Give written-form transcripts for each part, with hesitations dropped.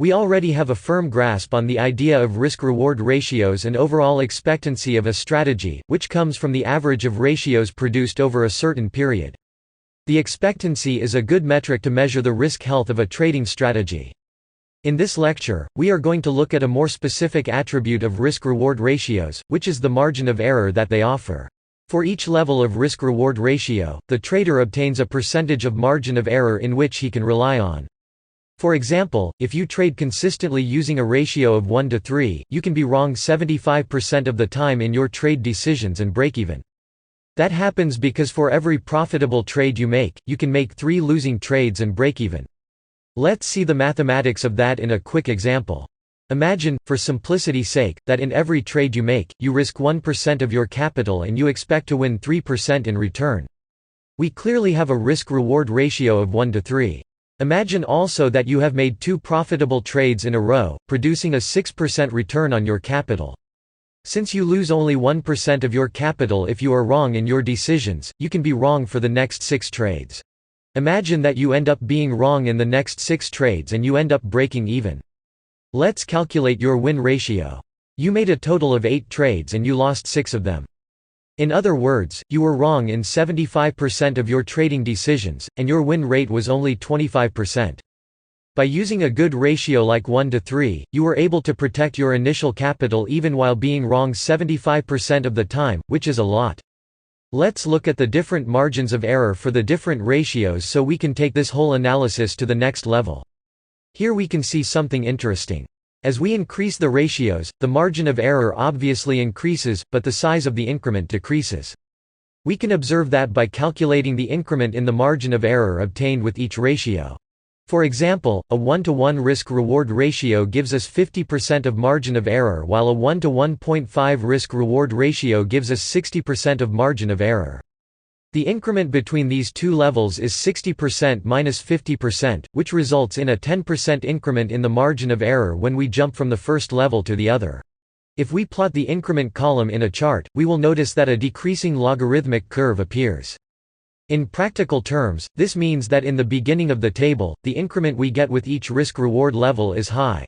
We already have a firm grasp on the idea of risk-reward ratios and overall expectancy of a strategy, which comes from the average of ratios produced over a certain period. The expectancy is a good metric to measure the risk health of a trading strategy. In this lecture, we are going to look at a more specific attribute of risk-reward ratios, which is the margin of error that they offer. For each level of risk-reward ratio, the trader obtains a percentage of margin of error in which he can rely on. For example, if you trade consistently using a ratio of 1 to 3, you can be wrong 75% of the time in your trade decisions and break even. That happens because for every profitable trade you make, you can make 3 losing trades and break even. Let's see the mathematics of that in a quick example. Imagine, for simplicity's sake, that in every trade you make, you risk 1% of your capital and you expect to win 3% in return. We clearly have a risk-reward ratio of 1 to 3. Imagine also that you have made 2 profitable trades in a row, producing a 6% return on your capital. Since you lose only 1% of your capital if you are wrong in your decisions, you can be wrong for the next 6 trades. Imagine that you end up being wrong in the next 6 trades and you end up breaking even. Let's calculate your win ratio. You made a total of 8 trades and you lost 6 of them. In other words, you were wrong in 75% of your trading decisions, and your win rate was only 25%. By using a good ratio like 1 to 3, you were able to protect your initial capital even while being wrong 75% of the time, which is a lot. Let's look at the different margins of error for the different ratios so we can take this whole analysis to the next level. Here we can see something interesting. As we increase the ratios, the margin of error obviously increases, but the size of the increment decreases. We can observe that by calculating the increment in the margin of error obtained with each ratio. For example, a 1-to-1 risk-reward ratio gives us 50% of margin of error while a 1 to 1.5 risk-reward ratio gives us 60% of margin of error. The increment between these two levels is 60% minus 50%, which results in a 10% increment in the margin of error when we jump from the first level to the other. If we plot the increment column in a chart, we will notice that a decreasing logarithmic curve appears. In practical terms, this means that in the beginning of the table, the increment we get with each risk-reward level is high.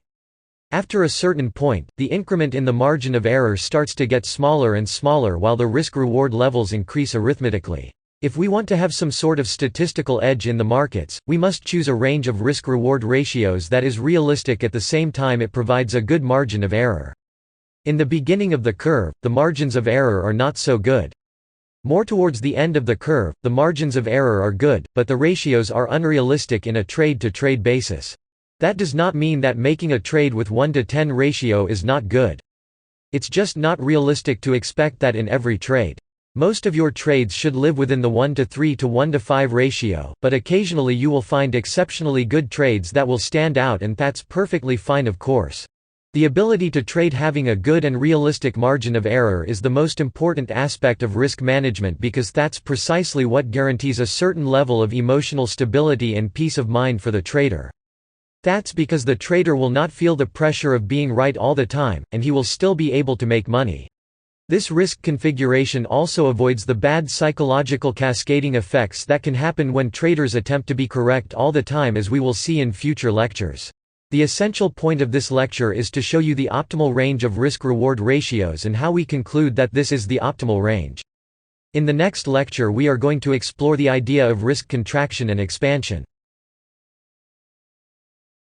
After a certain point, the increment in the margin of error starts to get smaller and smaller while the risk-reward levels increase arithmetically. If we want to have some sort of statistical edge in the markets, we must choose a range of risk-reward ratios that is realistic at the same time it provides a good margin of error. In the beginning of the curve, the margins of error are not so good. More towards the end of the curve, the margins of error are good, but the ratios are unrealistic in a trade-to-trade basis. That does not mean that making a trade with 1 to 10 ratio is not good. It's just not realistic to expect that in every trade. Most of your trades should live within the 1 to 3 to 1 to 5 ratio, but occasionally you will find exceptionally good trades that will stand out, and that's perfectly fine, of course. The ability to trade having a good and realistic margin of error is the most important aspect of risk management because that's precisely what guarantees a certain level of emotional stability and peace of mind for the trader. That's because the trader will not feel the pressure of being right all the time, and he will still be able to make money. This risk configuration also avoids the bad psychological cascading effects that can happen when traders attempt to be correct all the time, as we will see in future lectures. The essential point of this lecture is to show you the optimal range of risk-reward ratios and how we conclude that this is the optimal range. In the next lecture we are going to explore the idea of risk contraction and expansion.